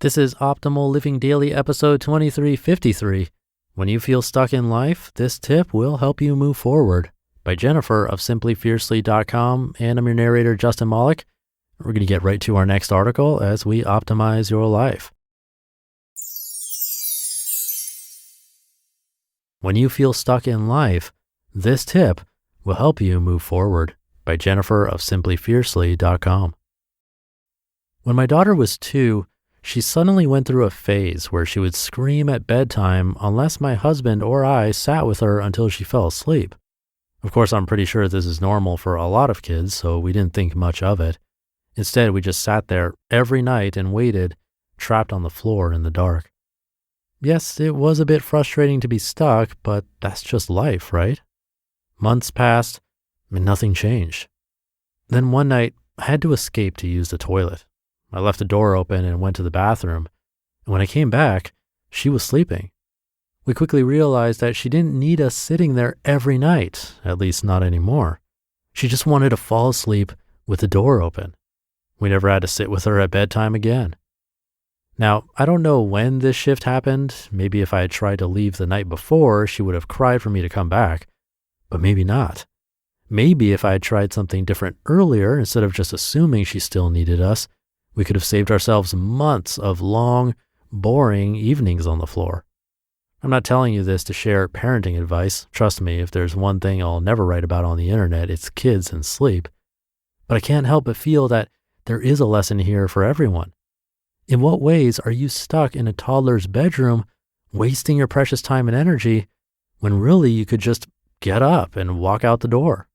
This is Optimal Living Daily episode 2353. When you feel stuck in life, this tip will help you move forward. By Jennifer of simplyfiercely.com, and I'm your narrator, Justin Malik. We're going to get right to our next article as we optimize your life. When you feel stuck in life, this tip will help you move forward. By Jennifer of simplyfiercely.com. When my daughter was 2, she suddenly went through a phase where she would scream at bedtime unless my husband or I sat with her until she fell asleep. Of course, I'm pretty sure this is normal for a lot of kids, so we didn't think much of it. Instead, we just sat there every night and waited, trapped on the floor in the dark. Yes, it was a bit frustrating to be stuck, but that's just life, right? Months passed, and nothing changed. Then one night, I had to escape to use the toilet. I left the door open and went to the bathroom, and when I came back, she was sleeping. We quickly realized that she didn't need us sitting there every night, at least not anymore. She just wanted to fall asleep with the door open. We never had to sit with her at bedtime again. Now, I don't know when this shift happened. Maybe if I had tried to leave the night before, she would have cried for me to come back, but maybe not. Maybe if I had tried something different earlier, instead of just assuming she still needed us, we could have saved ourselves months of long, boring evenings on the floor. I'm not telling you this to share parenting advice. Trust me, if there's one thing I'll never write about on the internet, it's kids and sleep. But I can't help but feel that there is a lesson here for everyone. In what ways are you stuck in a toddler's bedroom, wasting your precious time and energy, when really you could just get up and walk out the door?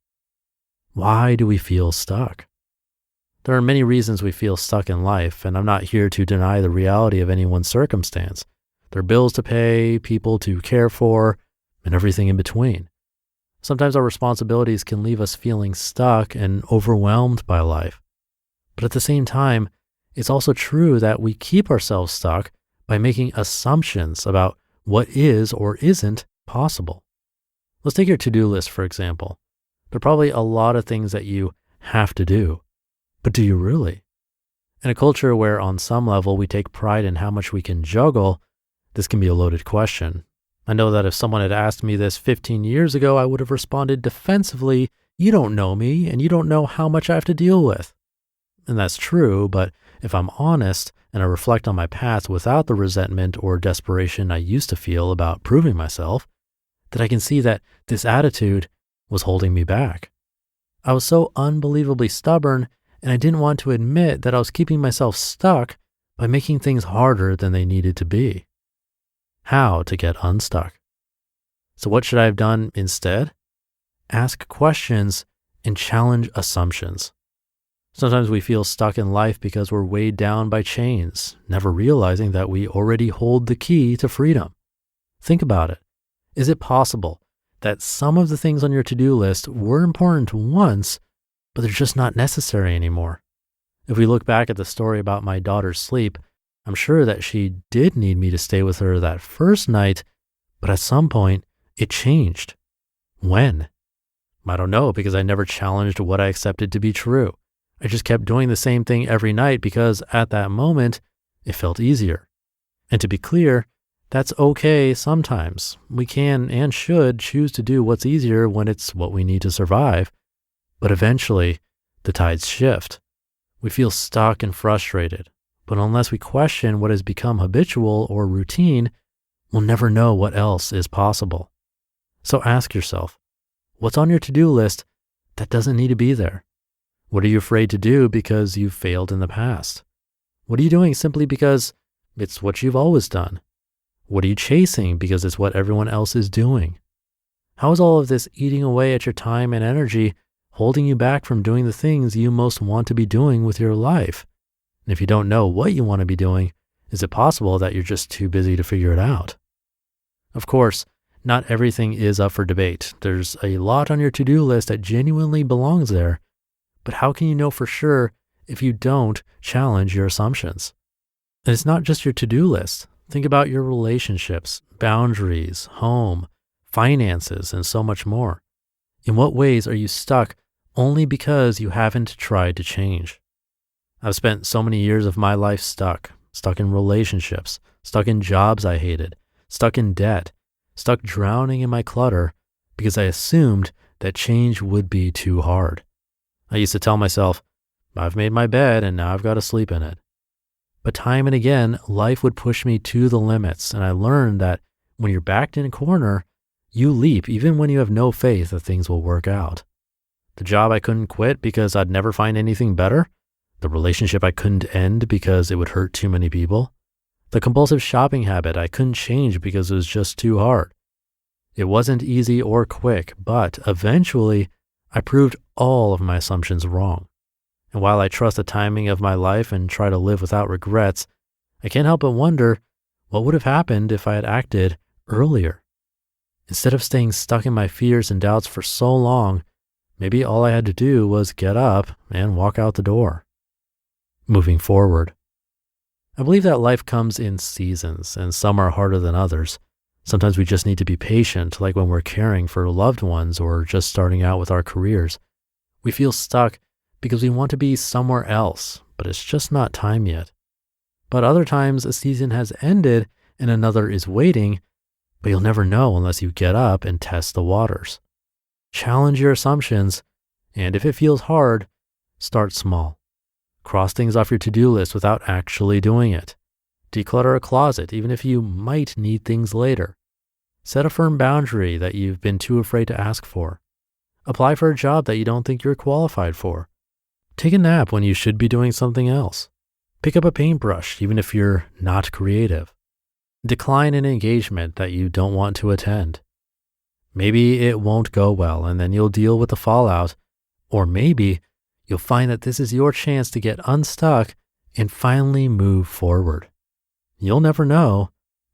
Why do we feel stuck? There are many reasons we feel stuck in life, and I'm not here to deny the reality of anyone's circumstance. There are bills to pay, people to care for, and everything in between. Sometimes our responsibilities can leave us feeling stuck and overwhelmed by life. But at the same time, it's also true that we keep ourselves stuck by making assumptions about what is or isn't possible. Let's take your to-do list, for example. There are probably a lot of things that you have to do. But do you really? In a culture where on some level we take pride in how much we can juggle, this can be a loaded question. I know that if someone had asked me this 15 years ago, I would have responded defensively, "You don't know me, and you don't know how much I have to deal with." And that's true, but if I'm honest and I reflect on my past without the resentment or desperation I used to feel about proving myself, then I can see that this attitude was holding me back. I was so unbelievably stubborn, and I didn't want to admit that I was keeping myself stuck by making things harder than they needed to be. How to get unstuck. So what should I have done instead? Ask questions and challenge assumptions. Sometimes we feel stuck in life because we're weighed down by chains, never realizing that we already hold the key to freedom. Think about it. Is it possible that some of the things on your to-do list were important once, but they're just not necessary anymore? If we look back at the story about my daughter's sleep, I'm sure that she did need me to stay with her that first night, but at some point it changed. When? I don't know, because I never challenged what I accepted to be true. I just kept doing the same thing every night because at that moment it felt easier. And to be clear, that's okay sometimes. We can and should choose to do what's easier when it's what we need to survive. But eventually, the tides shift. We feel stuck and frustrated. But unless we question what has become habitual or routine, we'll never know what else is possible. So ask yourself, what's on your to-do list that doesn't need to be there? What are you afraid to do because you've failed in the past? What are you doing simply because it's what you've always done? What are you chasing because it's what everyone else is doing? How is all of this eating away at your time and energy, holding you back from doing the things you most want to be doing with your life? And if you don't know what you want to be doing, is it possible that you're just too busy to figure it out? Of course, not everything is up for debate. There's a lot on your to-do list that genuinely belongs there. But how can you know for sure if you don't challenge your assumptions? And it's not just your to-do list. Think about your relationships, boundaries, home, finances, and so much more. In what ways are you stuck only because you haven't tried to change? I've spent so many years of my life stuck, stuck in relationships, stuck in jobs I hated, stuck in debt, stuck drowning in my clutter because I assumed that change would be too hard. I used to tell myself, I've made my bed and now I've got to sleep in it. But time and again, life would push me to the limits, and I learned that when you're backed in a corner, you leap even when you have no faith that things will work out. The job I couldn't quit because I'd never find anything better, the relationship I couldn't end because it would hurt too many people, the compulsive shopping habit I couldn't change because it was just too hard. It wasn't easy or quick, but eventually I proved all of my assumptions wrong. And while I trust the timing of my life and try to live without regrets, I can't help but wonder what would have happened if I had acted earlier. Instead of staying stuck in my fears and doubts for so long, maybe all I had to do was get up and walk out the door. Moving forward. I believe that life comes in seasons, and some are harder than others. Sometimes we just need to be patient, like when we're caring for loved ones or just starting out with our careers. We feel stuck because we want to be somewhere else, but it's just not time yet. But other times a season has ended and another is waiting, but you'll never know unless you get up and test the waters. Challenge your assumptions, and if it feels hard, start small. Cross things off your to-do list without actually doing it. Declutter a closet, even if you might need things later. Set a firm boundary that you've been too afraid to ask for. Apply for a job that you don't think you're qualified for. Take a nap when you should be doing something else. Pick up a paintbrush, even if you're not creative. Decline an engagement that you don't want to attend. Maybe it won't go well, and then you'll deal with the fallout. Or maybe you'll find that this is your chance to get unstuck and finally move forward. You'll never know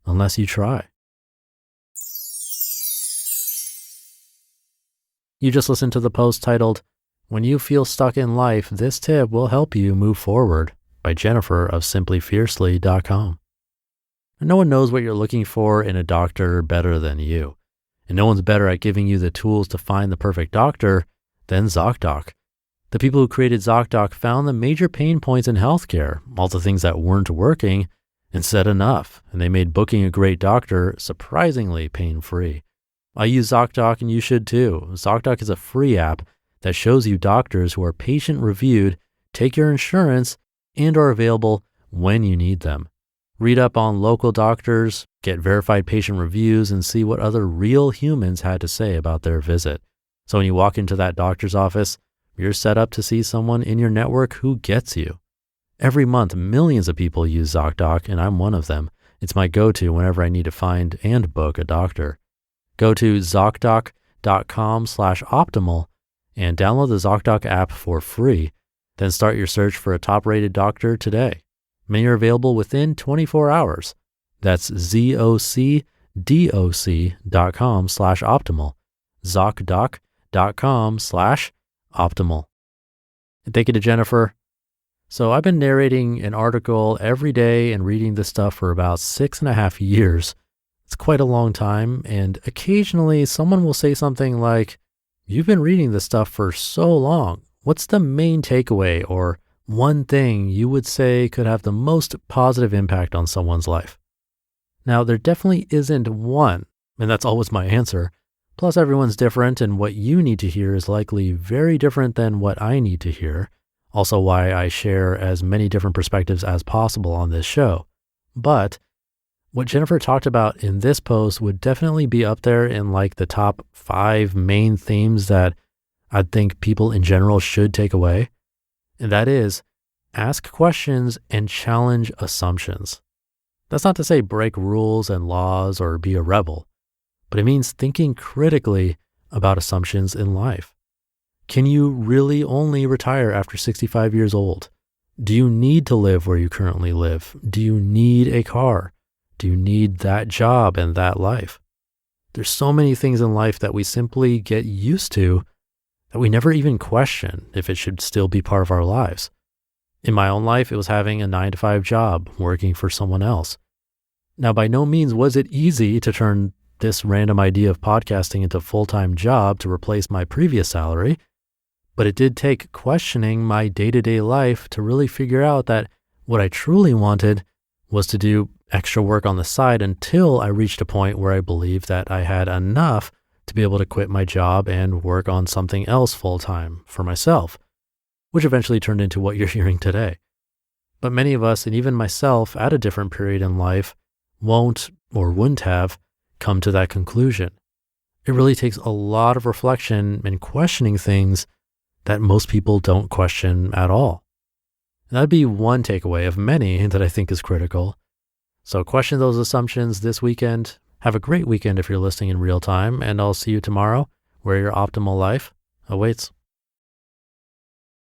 unless you try. You just listened to the post titled, "When You Feel Stuck in Life, This Tip Will Help You Move Forward" by Jennifer of simplyfiercely.com. And no one knows what you're looking for in a doctor better than you. And no one's better at giving you the tools to find the perfect doctor than ZocDoc. The people who created ZocDoc found the major pain points in healthcare, all the things that weren't working, and said enough. And they made booking a great doctor surprisingly pain-free. I use ZocDoc and you should too. ZocDoc is a free app that shows you doctors who are patient-reviewed, take your insurance, and are available when you need them. Read up on local doctors, get verified patient reviews, and see what other real humans had to say about their visit. So when you walk into that doctor's office, you're set up to see someone in your network who gets you. Every month, millions of people use ZocDoc, and I'm one of them. It's my go-to whenever I need to find and book a doctor. Go to ZocDoc.com/optimal and download the ZocDoc app for free. Then start your search for a top-rated doctor today. Many are available within 24 hours. That's ZocDoc.com/optimal. ZocDoc.com/optimal. And thank you to Jennifer. So I've been narrating an article every day and reading this stuff for about 6.5 years. It's quite a long time, and occasionally someone will say something like, "You've been reading this stuff for so long. What's the main takeaway or one thing you would say could have the most positive impact on someone's life?" Now, there definitely isn't one, and that's always my answer. Plus, everyone's different, and what you need to hear is likely very different than what I need to hear. Also why I share as many different perspectives as possible on this show. But what Jennifer talked about in this post would definitely be up there in like the top 5 main themes that I think people in general should take away. And that is, ask questions and challenge assumptions. That's not to say break rules and laws or be a rebel, but it means thinking critically about assumptions in life. Can you really only retire after 65 years old? Do you need to live where you currently live? Do you need a car? Do you need that job and that life? There's so many things in life that we simply get used to that we never even question if it should still be part of our lives. In my own life, it was having a 9-to-5 job, working for someone else. Now, by no means was it easy to turn this random idea of podcasting into a full-time job to replace my previous salary, but it did take questioning my day-to-day life to really figure out that what I truly wanted was to do extra work on the side until I reached a point where I believed that I had enough to be able to quit my job and work on something else full time for myself, which eventually turned into what you're hearing today. But many of us, and even myself at a different period in life, won't or wouldn't have come to that conclusion. It really takes a lot of reflection and questioning things that most people don't question at all. That'd be one takeaway of many that I think is critical. So question those assumptions this weekend. Have a great weekend if you're listening in real time, and I'll see you tomorrow where your optimal life awaits.